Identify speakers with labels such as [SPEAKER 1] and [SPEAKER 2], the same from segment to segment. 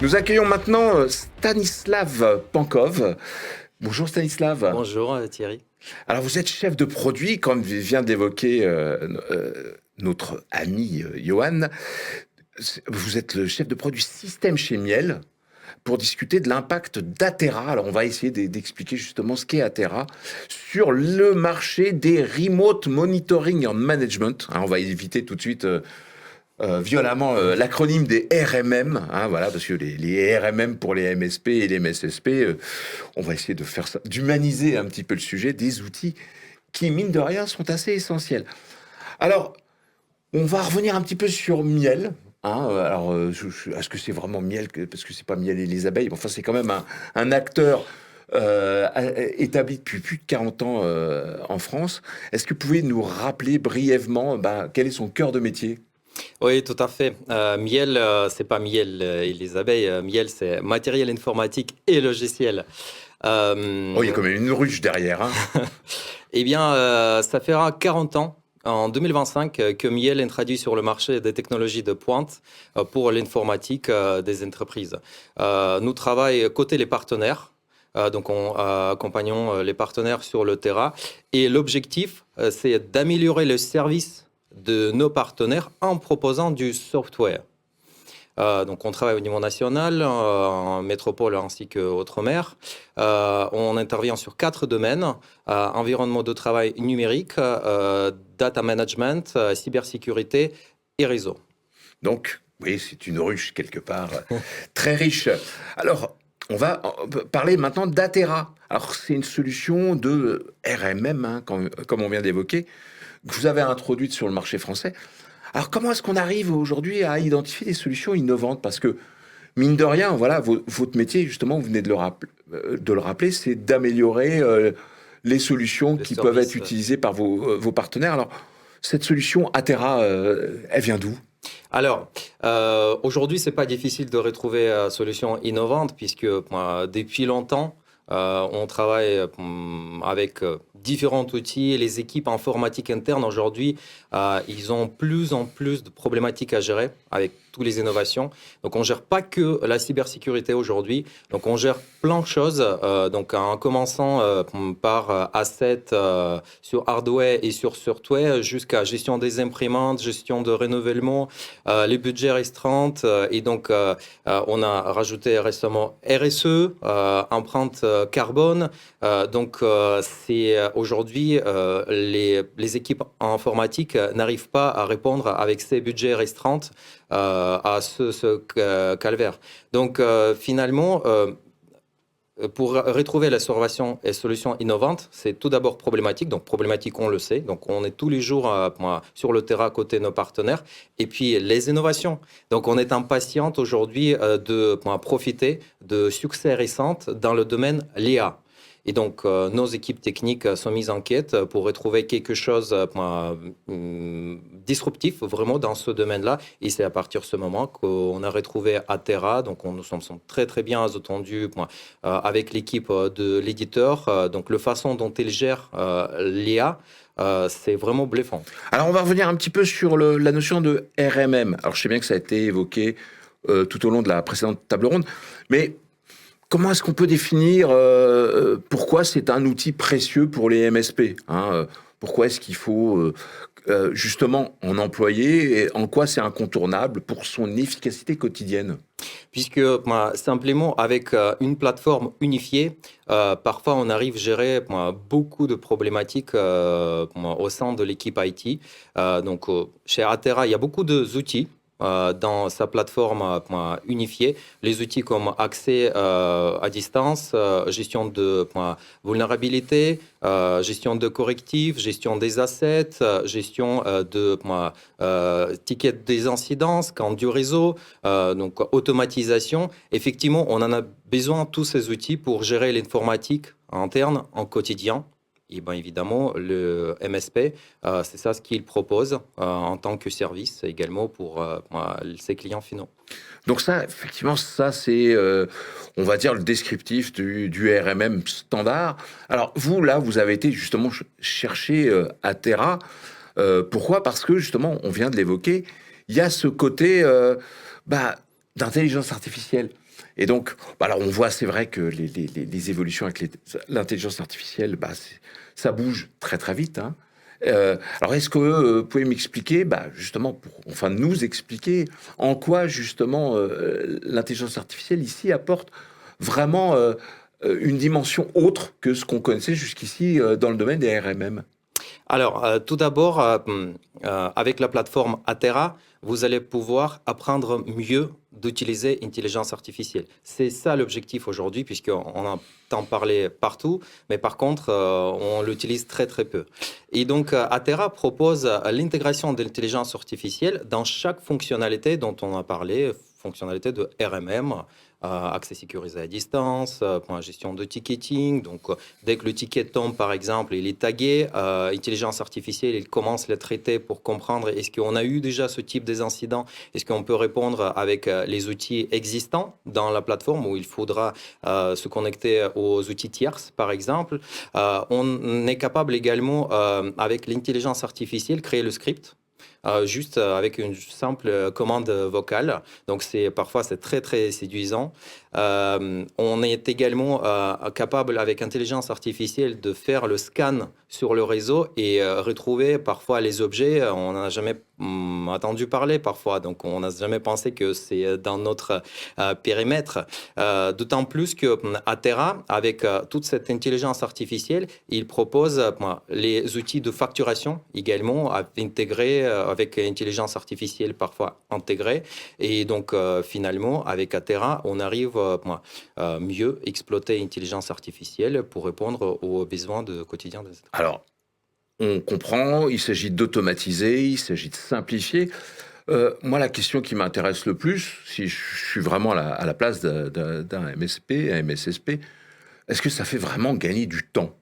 [SPEAKER 1] Nous accueillons maintenant Stanislav Pankov. Bonjour Stanislav.
[SPEAKER 2] Bonjour Thierry.
[SPEAKER 1] Alors vous êtes chef de produit, comme vient d'évoquer notre ami Johan. Vous êtes le chef de produit système chez Miel pour discuter de l'impact d'Atera. Alors on va essayer d'expliquer justement ce qu'est Atera sur le marché des Remote Monitoring and Management. On va éviter tout de suite violemment l'acronyme des RMM, voilà, parce que les RMM pour les MSP et les MSSP, on va essayer de faire ça, d'humaniser un petit peu le sujet, des outils qui, mine de rien, sont assez essentiels. Alors, on va revenir un petit peu sur Miel. Alors, est-ce que c'est vraiment Miel, parce que c'est pas Miel et les abeilles, enfin, c'est quand même un acteur établi depuis plus de 40 ans en France. Est-ce que vous pouvez nous rappeler brièvement quel est son cœur de métier ?
[SPEAKER 2] Oui, tout à fait. Miel, c'est pas Miel et les abeilles. Miel, c'est matériel informatique et logiciel.
[SPEAKER 1] Il y a quand même une ruche derrière.
[SPEAKER 2] Eh bien, ça fera 40 ans, en 2025, que Miel introduit sur le marché des technologies de pointe pour l'informatique des entreprises. Nous travaillons côté les partenaires. Donc, accompagnons les partenaires sur le terrain. Et l'objectif, c'est d'améliorer le service de nos partenaires en proposant du software. Donc, on travaille au niveau national, en métropole ainsi qu'outre-mer. On intervient sur 4 domaines, environnement de travail numérique, data management, cybersécurité et réseau.
[SPEAKER 1] Donc, oui, c'est une ruche quelque part très riche. Alors, on va parler maintenant d'Atera. Alors, c'est une solution de RMM, comme on vient d'évoquer, que vous avez introduite sur le marché français. Alors, comment est-ce qu'on arrive aujourd'hui à identifier des solutions innovantes ? Parce que, mine de rien, voilà, votre métier, justement, vous venez de le rappeler, c'est d'améliorer les solutions qui peuvent être utilisées par vos partenaires. Alors, cette solution Atera, elle vient d'où ?
[SPEAKER 2] Alors, aujourd'hui, c'est pas difficile de retrouver solutions innovantes puisque depuis longtemps, on travaille avec différents outils. Les équipes informatiques internes, aujourd'hui, ils ont plus en plus de problématiques à gérer avec toutes les innovations. Donc, on ne gère pas que la cybersécurité aujourd'hui. Donc, on gère plein de choses. Donc, en commençant par assets sur hardware et sur software jusqu'à gestion des imprimantes, gestion de renouvellement, les budgets restreints. Et donc, on a rajouté récemment RSE, empreinte carbone. Donc, c'est aujourd'hui, les équipes informatiques n'arrivent pas à répondre avec ces budgets restreints à ce calvaire. Donc, finalement, pour retrouver la solution innovante, c'est tout d'abord problématique. Donc, problématique, on le sait. Donc, on est tous les jours sur le terrain à côté de nos partenaires. Et puis, les innovations. Donc, on est impatient aujourd'hui de profiter de succès récents dans le domaine l'IA. Et donc, nos équipes techniques sont mises en quête pour retrouver quelque chose disruptif vraiment dans ce domaine-là. Et c'est à partir de ce moment qu'on a retrouvé Atera. Donc, nous sommes très, très bien entendus avec l'équipe de l'éditeur. Donc, la façon dont il gère l'IA, c'est vraiment bluffant.
[SPEAKER 1] Alors, on va revenir un petit peu sur la notion de RMM. Alors, je sais bien que ça a été évoqué tout au long de la précédente table ronde, mais comment est-ce qu'on peut définir pourquoi c'est un outil précieux pour les MSP ? Pourquoi est-ce qu'il faut justement en employer et en quoi c'est incontournable pour son efficacité quotidienne ?
[SPEAKER 2] Puisque simplement avec une plateforme unifiée, parfois on arrive à gérer beaucoup de problématiques au sein de l'équipe IT. Donc chez Atera, il y a beaucoup d'outils dans sa plateforme unifiée, les outils comme accès à distance, gestion de vulnérabilité, gestion de correctifs, gestion des assets, gestion de tickets des incidences, quand du réseau, donc automatisation. Effectivement, on en a besoin de tous ces outils pour gérer l'informatique interne en quotidien. Et bien évidemment, le MSP, c'est ça ce qu'il propose en tant que service également pour ses clients finaux.
[SPEAKER 1] Donc ça, effectivement, ça c'est, on va dire, le descriptif du RMM standard. Alors vous, là, vous avez été justement chercher Atera. Pourquoi ? Parce que justement, on vient de l'évoquer, il y a ce côté d'intelligence artificielle. Et donc, alors on voit, c'est vrai que les évolutions avec l'intelligence artificielle, ça bouge très très vite, hein. Alors, est-ce que vous pouvez m'expliquer, justement, enfin nous expliquer en quoi justement l'intelligence artificielle ici apporte vraiment une dimension autre que ce qu'on connaissait jusqu'ici dans le domaine des RMM?
[SPEAKER 2] Alors, tout d'abord, avec la plateforme Atera, vous allez pouvoir apprendre mieux d'utiliser l'intelligence artificielle. C'est ça l'objectif aujourd'hui, puisqu'on entend parler partout, mais par contre, on l'utilise très très peu. Et donc, Atera propose l'intégration de l'intelligence artificielle dans chaque fonctionnalité dont on a parlé, fonctionnalité de RMM, accès sécurisé à distance, pour la gestion de ticketing. Donc, dès que le ticket tombe, par exemple, il est tagué, intelligence artificielle, il commence à le traiter pour comprendre est-ce qu'on a eu déjà ce type d'incident, est-ce qu'on peut répondre avec les outils existants dans la plateforme où il faudra se connecter aux outils tierces, par exemple. On est capable également, avec l'intelligence artificielle, créer le script. Juste avec une simple commande vocale. Donc, parfois, c'est très, très séduisant. On est également capable, avec intelligence artificielle, de faire le scan sur le réseau et retrouver parfois les objets. On n'en a jamais entendu parler parfois, donc on n'a jamais pensé que c'est dans notre périmètre. D'autant plus que Atera, avec toute cette intelligence artificielle, il propose les outils de facturation également intégrés avec intelligence artificielle parfois intégrée. Et donc finalement, avec Atera, on arrive mieux exploiter l'intelligence artificielle pour répondre aux besoins de quotidien des êtres.
[SPEAKER 1] Alors, on comprend, il s'agit d'automatiser, il s'agit de simplifier. Moi, la question qui m'intéresse le plus, si je suis vraiment à la place d'un MSP, un MSSP, est-ce que ça fait vraiment gagner du temps?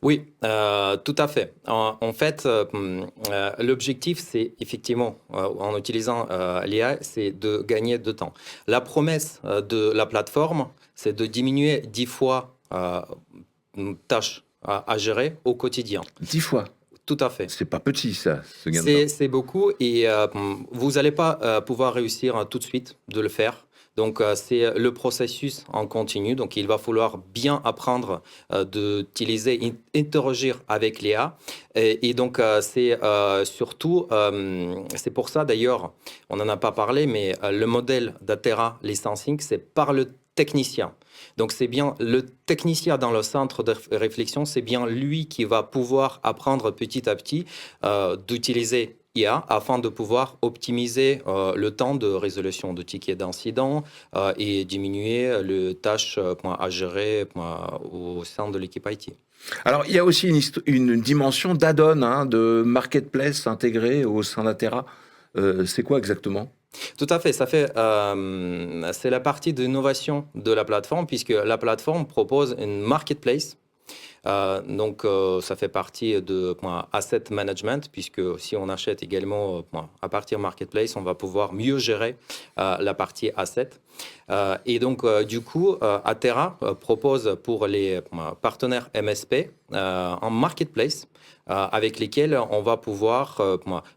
[SPEAKER 2] Oui, tout à fait. En fait, l'objectif, c'est effectivement, en utilisant l'IA, c'est de gagner de temps. La promesse de la plateforme, c'est de diminuer 10 fois une tâche à gérer au quotidien.
[SPEAKER 1] 10 fois.
[SPEAKER 2] Tout à fait.
[SPEAKER 1] C'est pas petit, ça, ce gain de temps.
[SPEAKER 2] C'est beaucoup et vous n'allez pas pouvoir réussir tout de suite de le faire. Donc, c'est le processus en continu. Donc, il va falloir bien apprendre d'utiliser, interagir avec l'IA. Et donc, c'est surtout, c'est pour ça d'ailleurs, on n'en a pas parlé, mais le modèle d'Atera Licensing, c'est par le technicien. Donc, c'est bien le technicien dans le centre de réflexion, c'est bien lui qui va pouvoir apprendre petit à petit d'utiliser IA afin de pouvoir optimiser le temps de résolution de tickets d'incidents et diminuer les tâches à gérer au sein de l'équipe IT.
[SPEAKER 1] Alors, il y a aussi une dimension d'add-on, hein, de marketplace intégré au sein d'Atera. C'est quoi exactement?
[SPEAKER 2] Tout à fait, c'est la partie d'innovation de la plateforme puisque la plateforme propose une marketplace. Donc, ça fait partie de asset management, puisque si on achète également à partir marketplace, on va pouvoir mieux gérer la partie asset. Et donc, du coup, Atera propose pour les partenaires MSP un marketplace avec lesquels on va pouvoir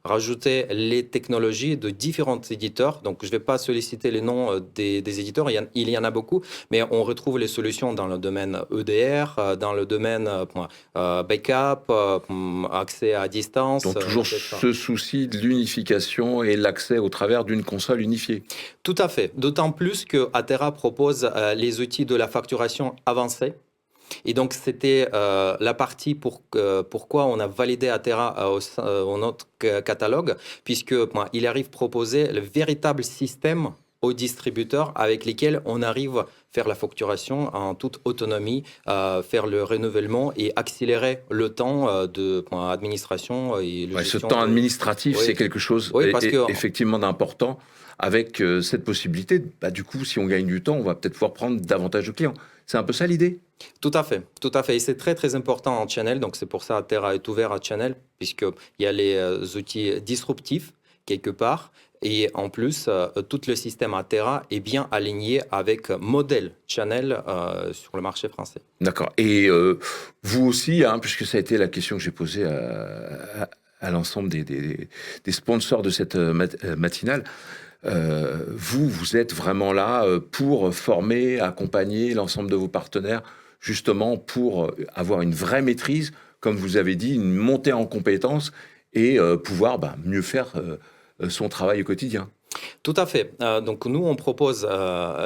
[SPEAKER 2] rajouter les technologies de différents éditeurs. Donc, je ne vais pas solliciter les noms des éditeurs, il y en a beaucoup, mais on retrouve les solutions dans le domaine EDR, dans le domaine backup, accès à distance.
[SPEAKER 1] Donc, toujours ce souci de l'unification et l'accès au travers d'une console unifiée.
[SPEAKER 2] Tout à fait, d'autant plus que Atera propose les outils de la facturation avancée. Et donc, c'était la partie pourquoi on a validé Atera au notre catalogue, puisqu'il arrive à proposer le véritable système aux distributeurs avec lesquels on arrive à faire la facturation en toute autonomie, faire le renouvellement et accélérer le temps de administration. Et
[SPEAKER 1] ce temps administratif, c'est quelque chose effectivement d'important. Avec cette possibilité, du coup, si on gagne du temps, on va peut-être pouvoir prendre davantage de clients. C'est un peu ça l'idée?
[SPEAKER 2] Tout à fait, tout à fait. Et c'est très, très important en channel. Donc, c'est pour ça Atera est ouvert à channel, puisqu'il y a les outils disruptifs, quelque part. Et en plus, tout le système Atera est bien aligné avec modèle channel sur le marché français.
[SPEAKER 1] D'accord. Et vous aussi, hein, puisque ça a été la question que j'ai posée à l'ensemble des sponsors de cette matinale, vous êtes vraiment là pour former, accompagner l'ensemble de vos partenaires, justement pour avoir une vraie maîtrise, comme vous avez dit, une montée en compétences et pouvoir mieux faire son travail au quotidien.
[SPEAKER 2] Tout à fait. Donc nous, on propose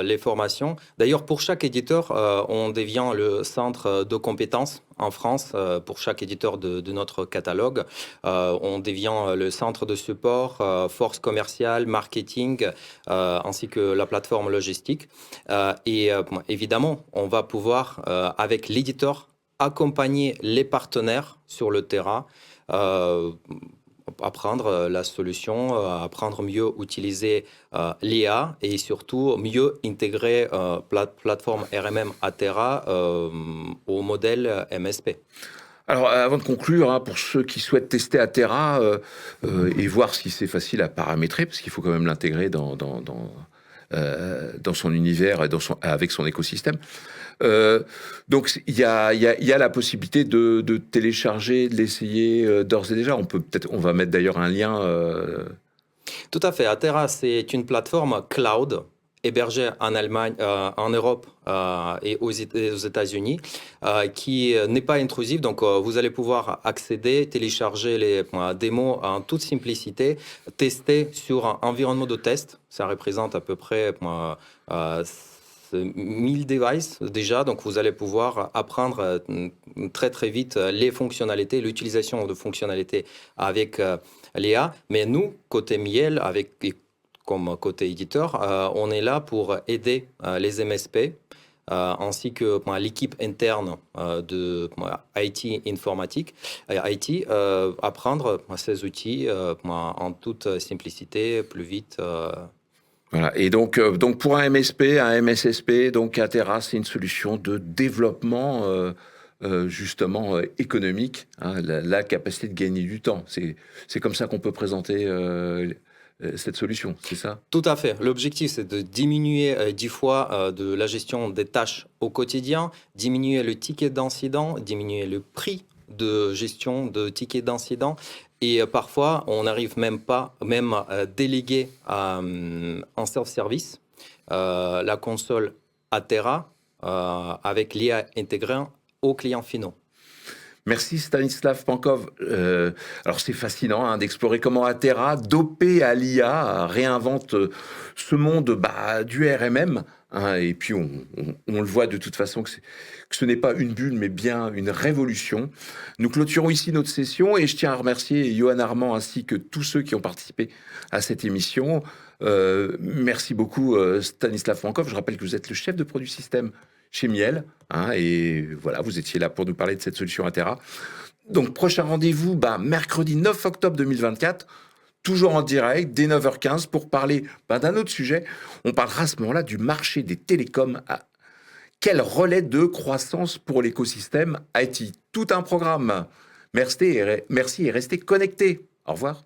[SPEAKER 2] les formations. D'ailleurs, pour chaque éditeur, on devient le centre de compétences en France. Pour chaque éditeur de notre catalogue, on devient le centre de support, force commerciale, marketing, ainsi que la plateforme logistique. Évidemment, on va pouvoir, avec l'éditeur, accompagner les partenaires sur le terrain. Apprendre la solution, apprendre mieux utiliser l'IA et surtout mieux intégrer plateforme RMM Atera au modèle MSP.
[SPEAKER 1] Alors, avant de conclure, pour ceux qui souhaitent tester Atera et voir si c'est facile à paramétrer, parce qu'il faut quand même l'intégrer dans son univers et avec son écosystème. Donc il y a la possibilité de télécharger, de l'essayer d'ores et déjà. On va mettre d'ailleurs un lien.
[SPEAKER 2] Tout à fait. Atera, c'est une plateforme cloud hébergée en Allemagne, en Europe et aux États-Unis, qui n'est pas intrusive. Donc, vous allez pouvoir accéder, télécharger les démos en toute simplicité, tester sur un environnement de test. Ça représente à peu près 1000 devices déjà, donc vous allez pouvoir apprendre très très vite les fonctionnalités, l'utilisation de fonctionnalités avec l'IA. Mais nous, côté Miel, comme côté éditeur, on est là pour aider les MSP ainsi que l'équipe interne de IT informatique, IT, apprendre ces outils en toute simplicité, plus vite.
[SPEAKER 1] Voilà. Et donc pour un MSP, un MSSP, donc Atera, c'est une solution de développement justement économique, la capacité de gagner du temps. C'est comme ça qu'on peut présenter cette solution, c'est ça?
[SPEAKER 2] Tout à fait. L'objectif, c'est de diminuer 10 fois de la gestion des tâches au quotidien, diminuer le ticket d'incident, diminuer le prix de gestion de tickets d'incident. Et parfois, on n'arrive même pas à déléguer en self-service la console Atera avec l'IA intégrée aux clients finaux.
[SPEAKER 1] Merci Stanislav Pankov. Alors c'est fascinant d'explorer comment Atera, dopé à l'IA, réinvente ce monde du RMM. Et puis on le voit de toute façon que ce n'est pas une bulle, mais bien une révolution. Nous clôturons ici notre session et je tiens à remercier Johan Armand ainsi que tous ceux qui ont participé à cette émission. Merci beaucoup Stanislav Pankov. Je rappelle que vous êtes le chef de produit système chez Miel, et voilà, vous étiez là pour nous parler de cette solution Atera. Donc, prochain rendez-vous, mercredi 9 octobre 2024, toujours en direct, dès 9h15, pour parler d'un autre sujet. On parlera à ce moment-là du marché des télécoms. Quel relais de croissance pour l'écosystème IT? Tout un programme. Merci et restez connectés. Au revoir.